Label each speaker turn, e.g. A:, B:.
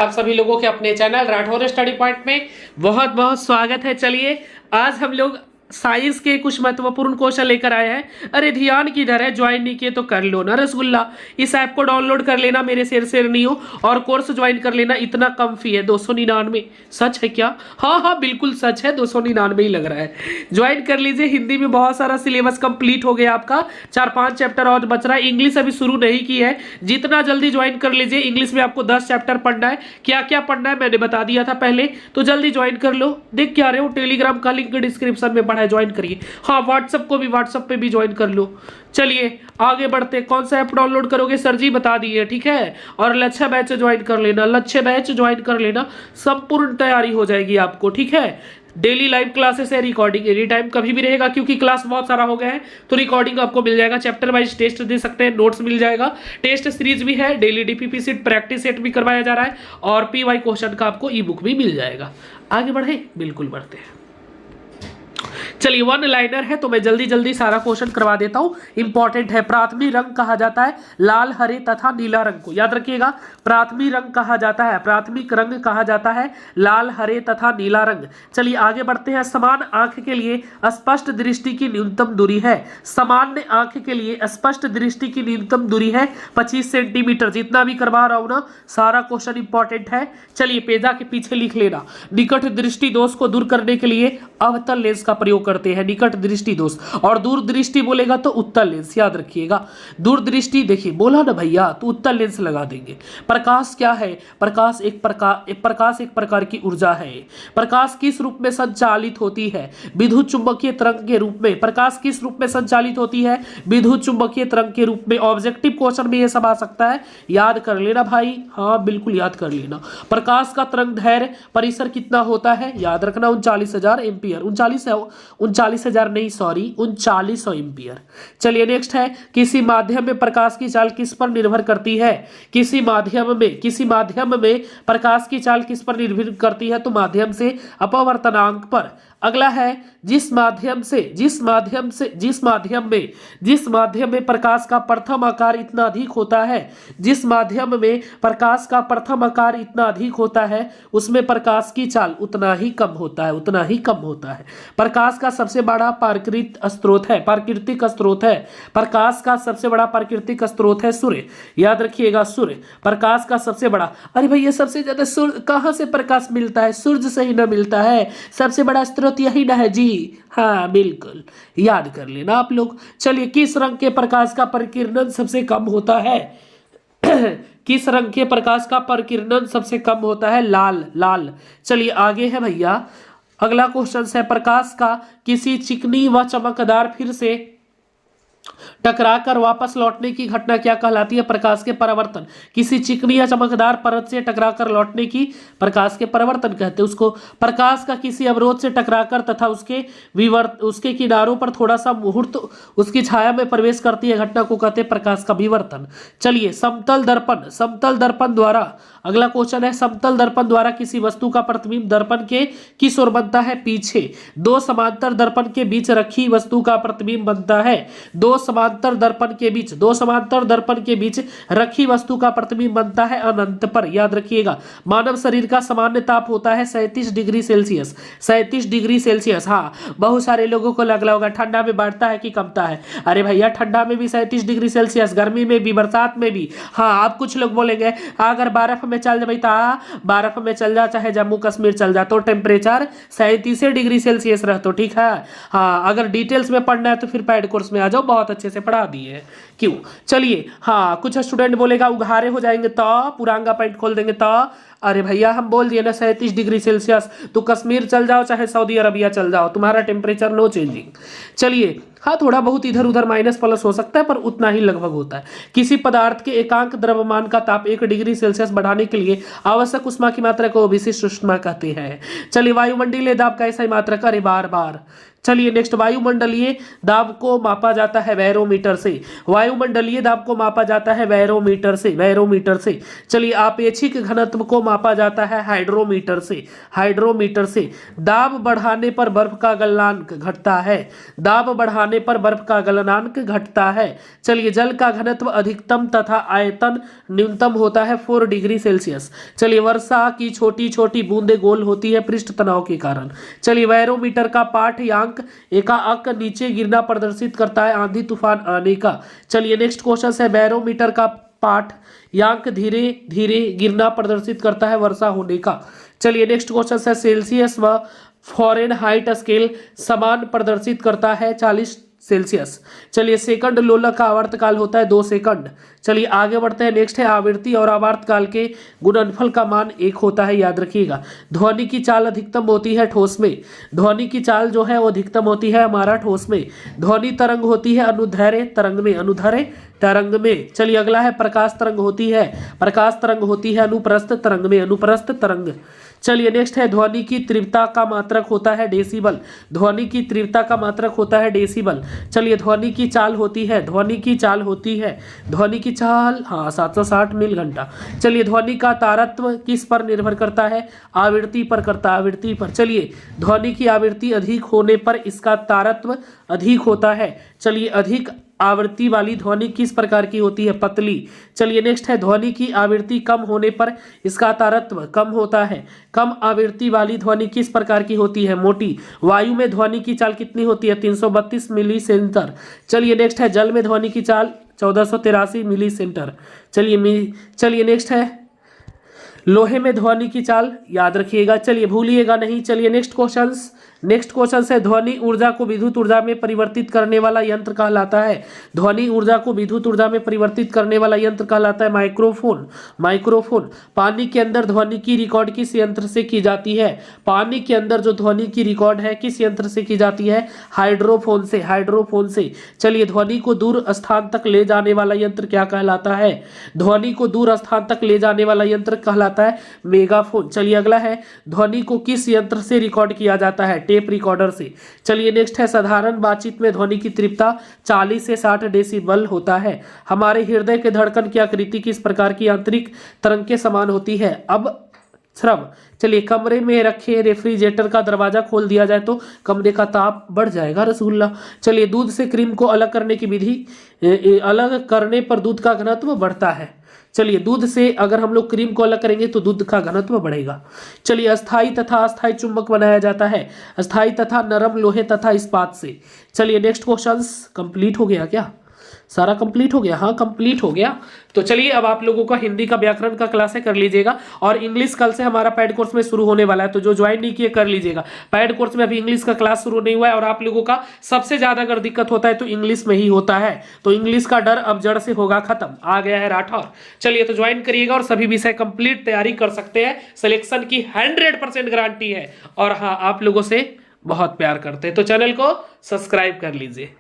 A: आप सभी लोगों के अपने चैनल राठौर स्टडी पॉइंट में बहुत बहुत स्वागत है। चलिए आज हम लोग साइंस के कुछ महत्वपूर्ण क्वेश्चन लेकर आए हैं। अरे ध्यान किधर है, ज्वाइन नहीं किए तो कर लो ना रसगुल्ला। इस ऐप को डाउनलोड कर लेना मेरे शेर नहीं हो, और कोर्स ज्वाइन कर लेना। इतना कम फी है 299। सच है क्या? हाँ बिल्कुल सच है, 299 ही लग रहा है। ज्वाइन कर लीजिए। हिंदी में बहुत सारा सिलेबस कंप्लीट हो गया आपका, 4-5 चैप्टर और बच रहा है। इंग्लिश अभी शुरू नहीं की है, जितना जल्दी ज्वाइन कर लीजिए। इंग्लिश में आपको 10 चैप्टर पढ़ना है। क्या क्या पढ़ना है मैंने बता दिया था पहले, तो जल्दी ज्वाइन कर लो। देख क्या रहे हो, टेलीग्राम का लिंक डिस्क्रिप्शन में पड़ा है, ज्वाइन करिए। हाँ व्हाट्सएप को भी, व्हाट्सएप पे भी ज्वाइन कर लो। चलिए आगे बढ़ते। कौन सा ऐप डाउनलोड करोगे सर जी बता दिए, ठीक है। और लच्छा बैच ज्वाइन कर लेना, लच्छे बैच ज्वाइन कर लेना, संपूर्ण तैयारी हो जाएगी आपको, ठीक है। डेली लाइव क्लासेस है, रिकॉर्डिंग एनी टाइम कभी भी रहेगा, क्योंकि क्लास बहुत सारा हो गया है तो रिकॉर्डिंग आपको मिल जाएगा। चैप्टर वाइज टेस्ट दे सकते हैं, नोट्स मिल जाएगा। टेस्ट सीरीज भी है, daily DPP set, practice set भी करवाया जा रहा है, और पीवाई क्वेश्चन का आपको ई बुक भी मिल जाएगा। आगे बढ़े, बिल्कुल बढ़ते हैं। चलिए वन लाइनर है तो मैं जल्दी जल्दी सारा क्वेश्चन करवा देता हूं। इंपॉर्टेंट है। प्राथमिक रंग कहा जाता है लाल, हरे तथा नीला रंग को, याद रखिएगा। प्राथमिक रंग कहा जाता है, प्राथमिक रंग कहा जाता है लाल, हरे तथा नीला रंग। चलिए आगे बढ़ते हैं। समान आंख के लिए स्पष्ट दृष्टि की न्यूनतम दूरी है, सामान्य आंख के लिए स्पष्ट दृष्टि की न्यूनतम दूरी है 25 सेंटीमीटर। जितना भी करवा रहा हूं ना, सारा क्वेश्चन इंपॉर्टेंट है। चलिए पेजा के पीछे लिख लेना। निकट दृष्टि दोष को दूर करने के लिए अवतल लेंस का प्रयोग करते हैं, निकट दृष्टि दोष। और दूर दृष्टि बोलेगा तो उत्तल लेंस, याद रखिएगा। दूर दृष्टि देखिए बोला ना भैया, तो उत्तल लेंस लगा देंगे। प्रकाश क्या है? प्रकाश एक प्रकार की ऊर्जा है। प्रकाश किस रूप में संचालित होती है? विद्युत चुंबकीय तरंग के रूप में। प्रकाश किस रूप में संचालित होती है? विद्युत चुंबकीय तरंग के रूप में। ऑब्जेक्टिव क्वेश्चन में यह सब आ सकता है, याद कर लेना भाई। हाँ बिल्कुल याद कर लेना। प्रकाश का तरंग दैर्घ्य परिसर कितना होता है? याद रखना 39,000 एम्पियर। 39,000 नहीं, सॉरी 3900 एम्पियर। चलिए नेक्स्ट है। किसी माध्यम में प्रकाश की चाल किस पर निर्भर करती है? किसी माध्यम में प्रकाश की चाल किस पर निर्भर करती है? तो माध्यम से अपवर्तनांक पर। अगला है जिस माध्यम में प्रकाश का प्रथम आकार इतना अधिक होता है, जिस माध्यम में प्रकाश का प्रथम आकार इतना अधिक होता है, उसमें प्रकाश की चाल उतना ही कम होता है। प्रकाश का सबसे बड़ा प्राकृतिक स्रोत है, प्रकाश का सबसे बड़ा प्राकृतिक स्रोत है सूर्य, याद रखिएगा सूर्य। प्रकाश का सबसे बड़ा, अरे भाई ये सबसे ज्यादा सूर्य कहां से प्रकाश मिलता है? सूर्य से ही ना मिलता है, सबसे बड़ा स्रोत यही ना है जी। हाँ बिल्कुल याद कर लेना आप लोग। चलिए किस रंग के प्रकाश का प्रकीर्णन सबसे कम होता है? किस रंग के प्रकाश का प्रकीर्णन सबसे कम होता है? लाल। चलिए आगे है भैया, अगला क्वेश्चन है। प्रकाश का किसी चिकनी व चमकदार फिर से टकराकर वापस लौटने की घटना क्या कहलाती है? प्रकाश के परावर्तन। किसी चिकनी या चमकदार परत से टकराकर लौटने की प्रकाश के परावर्तन कहते हैं उसको। प्रकाश का किसी अवरोध से टकराकर तथा उसके किनारों पर थोड़ा सा मुहूर्त उसकी छाया में प्रवेश करती है घटना को कहते हैं प्रकाश का विवर्तन। चलिए समतल दर्पण द्वारा, अगला क्वेश्चन है। समतल दर्पण द्वारा किसी वस्तु का प्रतिबिंब दर्पण के किस ओर बनता है? पीछे। दो समांतर दर्पण के बीच रखी वस्तु का प्रतिबिंब बनता है। दो समांतर दर्पण के बीच रखी वस्तु का प्रतिबिंब बनता है अनंत पर, याद रखिएगा। मानव शरीर का सामान्य ताप होता है 37 डिग्री सेल्सियस। 37 degree Celsius. हाँ बहुत सारे लोगों को लग रहा होगा ठंडा में बढ़ता है कि कमता है। अरे भैया ठंडा में भी 37 डिग्री सेल्सियस, गर्मी में भी, बरसात में भी। हाँ आप कुछ लोग बोलेंगे अगर बर्फ में चल जा, बर्फ में चल जा, चाहे जम्मू कश्मीर चल जा, तो टेम्परेचर 37 डिग्री सेल्सियस रहता, ठीक है। हाँ अगर डिटेल्स में पढ़ना है तो फिर पैड कोर्स में आ जाओ, बहुत अच्छे से पढ़ा दिए हैं। क्यों? चलिए हाँ कुछ स्टूडेंट बोलेगा उघारे हो जाएंगे तो, पुरांगा पैंट खोल देंगे तो। अरे भैया हम बोल दिए ना 37 डिग्री सेल्सियस, तो कश्मीर चल जाओ चाहे सऊदी अरबिया चल जाओ, तुम्हारा टेम्परेचर नो चेंजिंग। चलिए हाँ थोड़ा बहुत इधर उधर माइनस प्लस हो सकता है, पर उतना ही लगभग होता है। किसी पदार्थ के एकांक द्रव्यमान का ताप 1 डिग्री सेल्सियस बढ़ाने के लिए आवश्यक ऊष्मा की मात्रा को विशिष्ट ऊष्मा कहते हैं। चलिए वायुमंडलीय दाब का ऐसा ही मात्रक, अरे बार। चलिए नेक्स्ट। वायुमंडलीय दाब को मापा जाता है बैरोमीटर से। वायुमंडलीय दाब को मापा जाता है बैरोमीटर से। चलिए आपेक्षिक घनत्व को मापा जाता है हाइड्रोमीटर से। दाब बढ़ाने पर बर्फ का गलनांक घटता है। दाब बढ़ाने जाने पर बर्फ का गलनांक घटता है। चलिए जल का घनत्व अधिकतम तथा आयतन न्यूनतम होता है 4 डिग्री सेल्सियस। चलिए वर्षा की छोटी छोटी बूंदें गोल होती है पृष्ठ तनाव के कारण। चलिए बैरोमीटर का पाठ्यांक एकांक नीचे गिरना प्रदर्शित करता है आंधी तूफान आने का। चलिए नेक्स्ट क्वेश्चन है बैरोमीटर का पाठ्यांक धीरे धीरे गिरना प्रदर्शित करता है वर्षा होने का। चलिए नेक्स्ट क्वेश्चन है सेल्सियस व फ़ारेनहाइट स्केल समान प्रदर्शित करता है 40 सेल्सियस। चलिए सेकंड लोलक का आवर्तकाल होता है 2 सेकंड। चलिए आगे बढ़ते हैं। नेक्स्ट है आवृत्ति और आवर्तकाल के गुणनफल का मान 1 होता है, याद रखिएगा। ध्वनि की चाल अधिकतम होती है ठोस में। ध्वनि की चाल जो है वो अधिकतम होती है हमारा ठोस में। ध्वनि तरंग होती है अनुदैर्ध्य तरंग में, अनुदैर्ध्य तरंग में। चलिए अगला है प्रकाश तरंग होती है, प्रकाश तरंग होती है अनुप्रस्थ तरंग में, अनुप्रस्थ तरंग। चलिए नेक्स्ट है ध्वनि की तीव्रता का मात्रक होता है डेसिबल। ध्वनि की तीव्रता का मात्रक होता है डेसिबल। चलिए ध्वनि की चाल होती है, ध्वनि की चाल होती है, ध्वनि की चाल 760 मील घंटा। चलिए ध्वनि का तारत्व किस पर निर्भर करता है? आवृत्ति पर करता है, आवृत्ति पर। चलिए ध्वनि की आवृत्ति अधिक होने पर इसका तारत्व अधिक होता है। चलिए अधिक आवृत्ति वाली ध्वनि किस प्रकार की होती है? पतली। चलिए नेक्स्ट है ध्वनि की आवृत्ति कम होने पर इसका तारत्व कम होता है। कम आवृत्ति वाली ध्वनि किस प्रकार की होती है? मोटी। वायु में ध्वनि की चाल कितनी होती है? 332 मिलीसेंटर। चलिए नेक्स्ट है जल में ध्वनि की चाल 1483 मिलीसेंटर। चलिए नेक्स्ट है लोहे में ध्वनि की चाल, याद रखिएगा, चलिए भूलिएगा नहीं। चलिए नेक्स्ट क्वेश्चन है ध्वनि ऊर्जा को विद्युत ऊर्जा में परिवर्तित करने वाला यंत्र कहलाता है। ध्वनि ऊर्जा को विद्युत ऊर्जा में परिवर्तित करने वाला यंत्र कहलाता है माइक्रोफोन। माइक्रोफोन। पानी के अंदर ध्वनि की रिकॉर्ड किस यंत्र से की जाती है? पानी के अंदर जो ध्वनि की रिकॉर्ड है किस यंत्र से की जाती है? हाइड्रोफोन से, हाइड्रोफोन से। चलिए ध्वनि को दूर स्थान तक ले जाने वाला यंत्र क्या कहलाता है? ध्वनि को दूर स्थान तक ले जाने वाला यंत्र कहलाता है मेगाफोन। चलिए अगला है ध्वनि को किस यंत्र से रिकॉर्ड किया जाता है? टेप रिकॉर्डर से। चलिए नेक्स्ट है साधारण बातचीत में ध्वनि की तीव्रता 40 से 60 डेसिबल होता है। हमारे हृदय के धड़कन की आकृति किस प्रकार की आंतरिक तरंग के समान होती है? अब श्रव। चलिए कमरे में रखे रेफ्रिजरेटर का दरवाजा खोल दिया जाए तो कमरे का ताप बढ़ जाएगा, रसगुल्ला। चलिए दूध से क्रीम को अलग करने की विधि, अलग करने पर दूध का घनत्व बढ़ता है। चलिए दूध से अगर हम लोग क्रीम को अलग करेंगे तो दूध का घनत्व बढ़ेगा। चलिए अस्थाई तथा अस्थाई चुंबक बनाया जाता है अस्थाई तथा नरम लोहे तथा इस्पात से। चलिए नेक्स्ट क्वेश्चन कंप्लीट हो गया क्या? सारा कंप्लीट हो गया? हाँ कंप्लीट हो गया। तो चलिए अब आप लोगों का हिंदी का व्याकरण का क्लास है, कर लीजिएगा। और इंग्लिश कल से हमारा पैड कोर्स में शुरू होने वाला है, तो जो ज्वाइन नहीं किए कर लीजिएगा। पैड कोर्स में अभी इंग्लिश का क्लास शुरू नहीं हुआ है और आप लोगों का सबसे ज्यादा अगर दिक्कत होता है तो इंग्लिश में ही होता है। तो इंग्लिश का डर अब जड़ से होगा खत्म, आ गया है राठौर। चलिए तो ज्वाइन करिएगा और सभी विषय कंप्लीट तैयारी कर सकते हैं। सिलेक्शन की 100% गारंटी है। और हाँ आप लोगों से बहुत प्यार करते हैं तो चैनल को सब्सक्राइब कर लीजिए।